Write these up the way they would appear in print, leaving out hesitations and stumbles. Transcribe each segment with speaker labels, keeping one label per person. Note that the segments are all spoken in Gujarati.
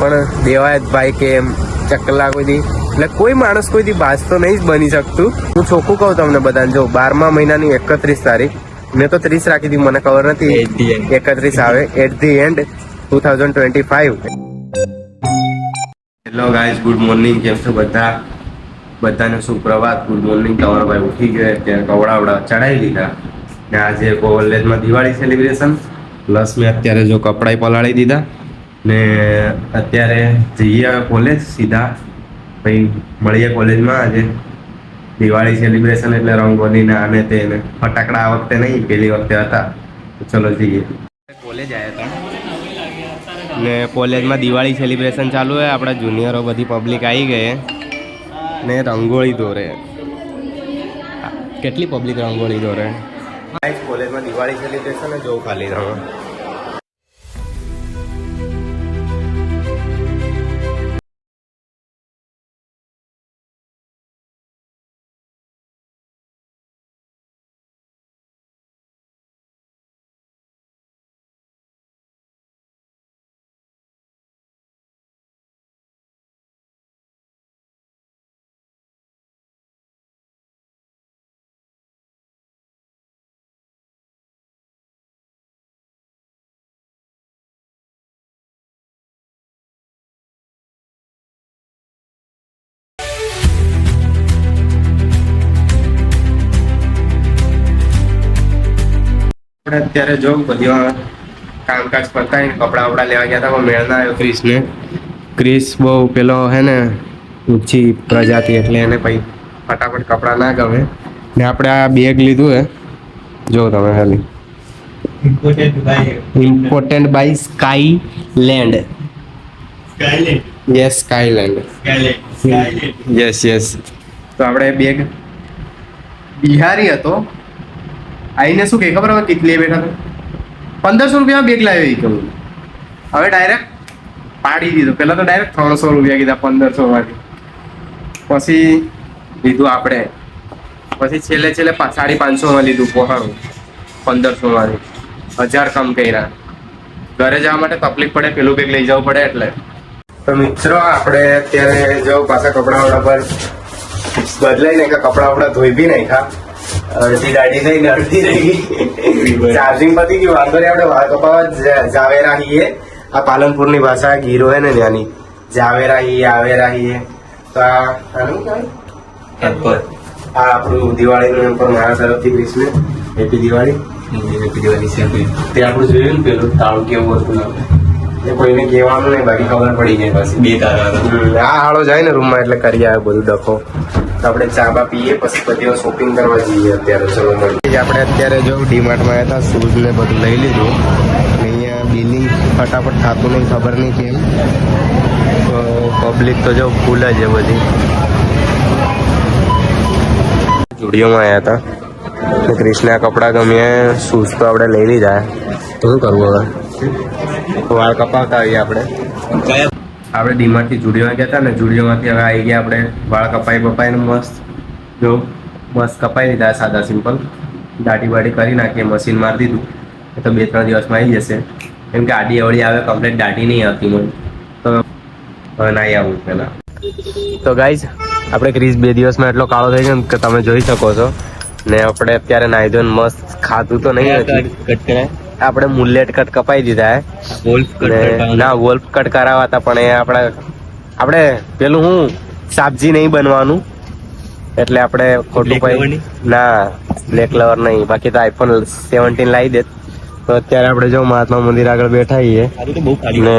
Speaker 1: પણ દેવાયત ભાઈ કે એમ ચકલા કોઈ દી એટલે કોઈ માણસ કોઈ દી બાજ તો નહીં જ બની શકતું. હું ચોખ્ખું કહું તમને બધાને, જો 12મા મહિનાની 31 તારીખ, મેં તો 30 રાખી હતી, મને ખબર નથી 31 આવે, at the end 2025. Hello guys, good morning. કેમ છો બધાને સુપ્રભાત, ગુડ મોર્નિંગ. તમારો ભાઈ ઉઠી ગયો, ત્યાં કવડાવડા ચડાવી દીધા ને આજે કોલેજમાં દિવાળી સેલિબ્રેશન, પ્લસ મેં અત્યારે જો કપડાં પલાળી દીધા ને અત્યારે જઈએ કોલેજ સીધા. પછી મળીએ કોલેજમાં. આજે દિવાળી સેલિબ્રેશન એટલે રંગોલી ને આને તેને ફટાકડા આ વખતે નહીં, પેલી વખતે હતા. તો ચલો જઈએ. કોલેજ આવ્યા હતા ને કોલેજમાં દિવાળી સેલિબ્રેશન ચાલુ હોય. આપણા જુનિયરો બધી પબ્લિક આવી ગઈ ને રંગોળી દોરે. કેટલી પબ્લિક રંગોળી દોરે. કોલેજમાં દિવાળી સેલિબ્રેશન જોઉં ખાલી તમે. અત્યારે જો બધી કામકાજ પતાવીને કપડા વપડા લેવા ગયા હતા, પણ મેળ ના આવ્યો ક્રિસને. ક્રિસ બહુ પેલો હે ને ઊંચી પ્રજાતિ, એટલે એને પછી ફટાફટ કપડા ના ગમે ને આપણે આ બેગ લીધું હે, જો તમે ખાલી ઇમ્પોર્ટન્ટ બાય સ્કાયલેન્ડ. યસ, સ્કાયલેન્ડ. યસ. તો આપણે બેગ બિહારી હતો, આઈને શું કે ખબર હવે કેટલી બેઠા તો 1500 રૂપિયા બેગ લાવ્યો કે હું. હવે ડાયરેક્ટ પાડી દીધો. પેલા તો ડાયરેક્ટ 300 રૂપિયા કીધા 1500 માંથી. પછી લીધું આપણે, પછી છેલ્લે 550 માં લીધું પોહાણું 1500 માંથી. 1000 કમ કર્યા. ઘરે જવા માટે તકલીફ પડે, પેલું બેગ લઈ જવું પડે એટલે. તો મિત્રો આપણે અત્યારે જો પાછા કપડા વડા પર બદલાઈ નાખ્યા, કપડા વડા ધોઈ બી નાખ્યા. અડધી દાઢી થઈ ને અડધી રહી ગઈ. ચાર્જિંગ પતી ગયું. વાંધો નહીં, આપણે વાળ કપાવા જાવેરા હીએ. આ પાલનપુરની ભાષા ગીરો હે ને ત્યાંની. જાવેરા હીએ, આવેરા હીએ. તો આ આપણું દિવાળીનું પણ મારા તરફથી ક્રિસને હેપી દિવાળી. હેપી દિવાળી છે. તે આપણું જોયું ને પેલું તાળું કેવું હતું એ કોઈને કહેવાનું નહીં, બાકી ખબર પડી જાય. પછી બે તારા આ હાળો જાય ને રૂમમાં એટલે કરી આવે બધું ડખો. આપણે ચા બા પીએ, પછી બધી શોપિંગ કરવા જઈએ. અત્યારે ચલો મળીએ. આપણે અત્યારે જો ડીમાર્ટમાં આવ્યા હતા, શૂઝ ને બધું લઈ લીધું. અહીંયા બિલિંગ ફટાફટ થતું નહીં, ખબર નહીં કેમ. તો પબ્લિક તો જો ફૂલ જ બધી. સ્ટુડિયોમાં આવ્યા હતા. ક્રિષ્ના કપડાં ગમ્યા, શૂઝ તો આપણે લઈ લીધા. તો શું કરવું હવે? વાળ કપાવતા આવીએ આપણે. આપણે ડીમાર્ટથી જુડિયોમાં ગયા હતા ને, જુડિયોમાંથી હવે આવી ગયા આપણે. વાળ કપાઈને મસ્ત જો મસ્ત કપાઈ દીધા, સાદા સિમ્પલ. દાઢી બાઢી કરી નાખીએ, મશીન મારી દીધું. એ તો 2-3 દિવસમાં આવી જશે, કેમ કે આડી અવળી આવે, કમ્પ્લીટ દાઢી નહીં આવતી મને. તો હવે નાઈ આવું પહેલાં. તો ગાઈઝ આપણે ક્રિસ 2 દિવસમાં એટલો કાળો થઈ ગયો કે તમે જોઈ શકો છો. ને આપણે અત્યારે નાઈ ધોઈને મસ્ત ખાધું તો નહીં નથી. આપણે મુલ્લેટ કટ કપાઈ દીધા હે. ના, વોલ્ફ કટ કરાવવા હતા, પણ એ આપણે પેલું હું સાબજી નહીં બનવાનું એટલે આપણે ખોટું પાઈ ના બ્લેક લવર નહીં. બાકી તો iPhone 17 લાવી દે. તો અત્યારે આપણે જો મહાત્મા મંદિર આગળ બેઠા છીએ ને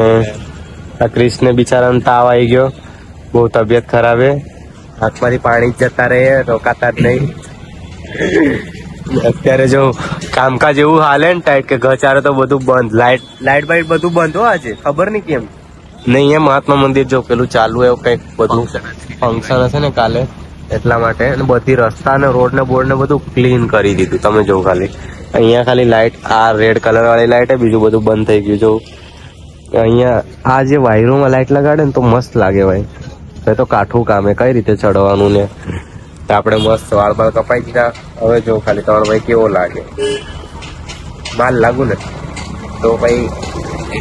Speaker 1: આ ક્રિસને બિચારાને તાવ આવી ગયો, બહુ તબિયત ખરાબ હે. આંખમાંથી પાણી જ જતા રહે, રોકાતા જ નહીં. અત્યારે જો કામકાજ એવું હાલે ને ટાઈટ કે ઘચારે તો બધું બંધ. લાઈટ બાઈટ બધું બંધ હો આજે, ખબર નહીં કેમ. ને અહીંયા મહાત્મા મંદિર જો પેલું ચાલુ એવું કંઈક બધું ફંક્શન હશે ને કાલે, એટલા માટે. અને બધી રસ્તા ને રોડ ને બોર્ડ ને બધું ક્લીન કરી દીધું. તમે જો ખાલી અહીંયા ખાલી લાઈટ, આ રેડ કલર વાળી લાઈટ, બીજું બધું બંધ થઈ ગયું. જો અહીંયા આ જે વાયરોમાં લાઈટ લગાડે ને તો મસ્ત લાગે ભાઈ. એ તો કાઠું કામ હે, કઈ રીતે ચડવાનું ને. આપણે મસ્ત વાળ બાળ કપાઈ દીધા. હવે જો ખાલી તમારો ભાઈ કેવો લાગે, માલ લાગુ ને તો ભાઈ.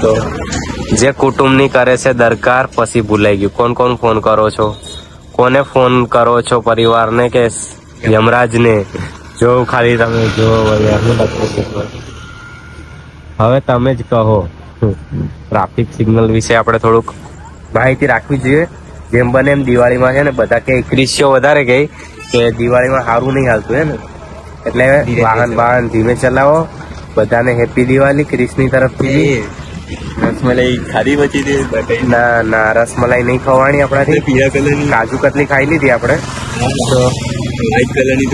Speaker 1: તો જે કુટુંબની કરે છે દરકાર પછી ભૂલાઈ ગયું. કોણ કોણ ફોન કરો છો, કોને ફોન કરો છો, પરિવારને કે યમરાજને? જો ખાલી તમે જો હવે તમે જ કહો. ટ્રાફિક સિગ્નલ વિશે આપણે થોડુંક માહિતી રાખવી જોઈએ. જેમ બને એમ દિવાળીમાં છે ને બધા કે ક્રિશ્ચિયો વધારે કહે કે દિવાળીમાં સારું નહીં હાલતું હે ને, એટલે વાહન ધીમે ચલાવો. બધાને હેપી દિવાળી ક્રિશની તરફથી.
Speaker 2: રસમલાઈ ખાધી પછી
Speaker 1: ના રસમલાઈ નહીં ખવાણી આપણાથી.
Speaker 2: પીળા કલરની
Speaker 1: કાજુ કતલી ખાઈ લીધી આપણે. તો
Speaker 2: વ્હાઈટ કલરની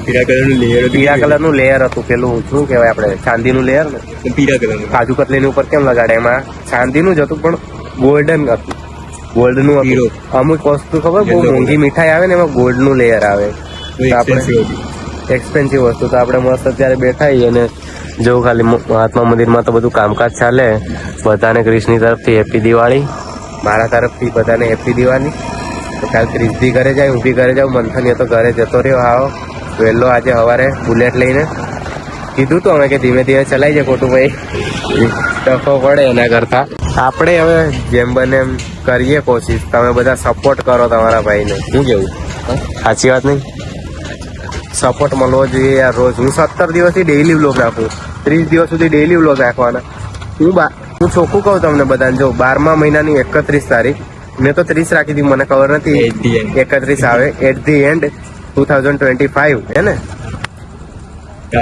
Speaker 2: પીળા કલરનું લેયર
Speaker 1: પીળા કલરનું લેયર હતું, પેલું શું કહેવાય આપણે ચાંદીનું લેયર ને.
Speaker 2: પીળા કલરનું
Speaker 1: કાજુ કતલીની ઉપર કેમ લગાડે, એમાં ચાંદીનું જ હતું પણ ગોલ્ડન હતું. ગોલ્ડનું હતું. અમુક વસ્તુ ખબર બહુ મોંઘી મીઠાઈ આવે ને એમાં ગોલ્ડનું લેયર આવે. તો આપણે એક્સપેન્સિવ વસ્તુ તો આપણે મસ્ત અત્યારે બેઠા અને જો ખાલી મહાત્મા મંદિરમાં તો બધું કામકાજ ચાલે. બધાને ક્રિશની તરફથી હેપી દિવાળી, મારા તરફથી બધાને હેપી દિવાળી. તો કાલ ક્રિશ બી ઘરે જાય, હું બી ઘરે જાઉં. મંથન તો ઘરે જતો રહ્યો આવો વહેલો આજે સવારે બુલેટ લઈને. કીધું તો અમે કે ધીમે ધીમે ચલાઈ જાય, ખોટું ભાઈ ટફો પડે એના કરતા. આપણે હવે જેમ બને એમ કરીએ કોશિશ. તમે બધા સપોર્ટ કરો તમારા ભાઈને. શું કેવું, સાચી વાત નહીં? સપોર્ટ મળવો જોઈએ યાર. રોજ હું 17 દિવસથી ડેઈલી વ્લોગ રાખું, 30 દિવસ સુધી ડેઈલી વ્લોગ રાખવાના. હું ચોખ્ખું કહું તમને બધાને, જો 12મા મહિનાની 31 તારીખ મેં તો 30 રાખી હતી, મને ખબર નથી 31 આવે. એટ ધી એન્ડ 2025 હે ને,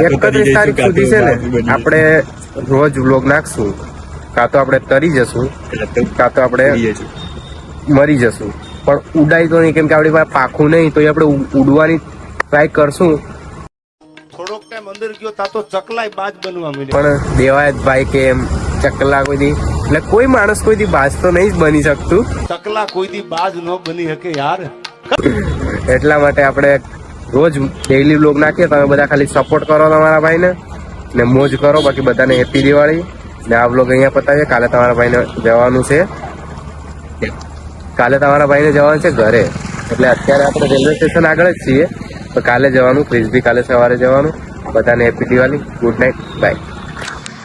Speaker 1: 31 તારીખ સુધી છે ને આપણે રોજ વ્લોગ નાખશું. કાં તો આપણે તરી જશું, કાં તો આપણે મરી જશું. પણ ઉડાઈ તો નહીં, કેમ કે આપણી પાસે પાખું નહીં, તો આપણે ઉડવાની ટ્રાય કરશું.
Speaker 3: થોડોક ટાઈમ અંદર ગયો તા તો ચકલાય બાજ બનવા માંડી.
Speaker 1: પણ દેવાયત ભાઈ કે એમ ચકલા કોઈ દી, એટલે કોઈ માણસ કોઈ દી બાજ તો નહીં જ બની શકતું.
Speaker 3: ચકલા કોઈ દી બાજ ન બની શકે યાર.
Speaker 1: એટલા માટે આપણે રોજ ડેઈલી વ્લોગ નાખીએ. તમે બધા ખાલી સપોર્ટ કરો તમારા ભાઈને ને મોજ કરો. બાકી બધાને હેપી દિવાળી. ને આ વ્લોગ અહીંયા પતાવીએ. કાલે તમારા ભાઈને જવાનું છે, ઘરે. એટલે અત્યારે આપણે રેલવે સ્ટેશન આગળ જ છીએ. તો કાલે જવાનું, ક્રિશ બી કાલે સવારે જવાનું. બધાને happy Diwali, good night, by.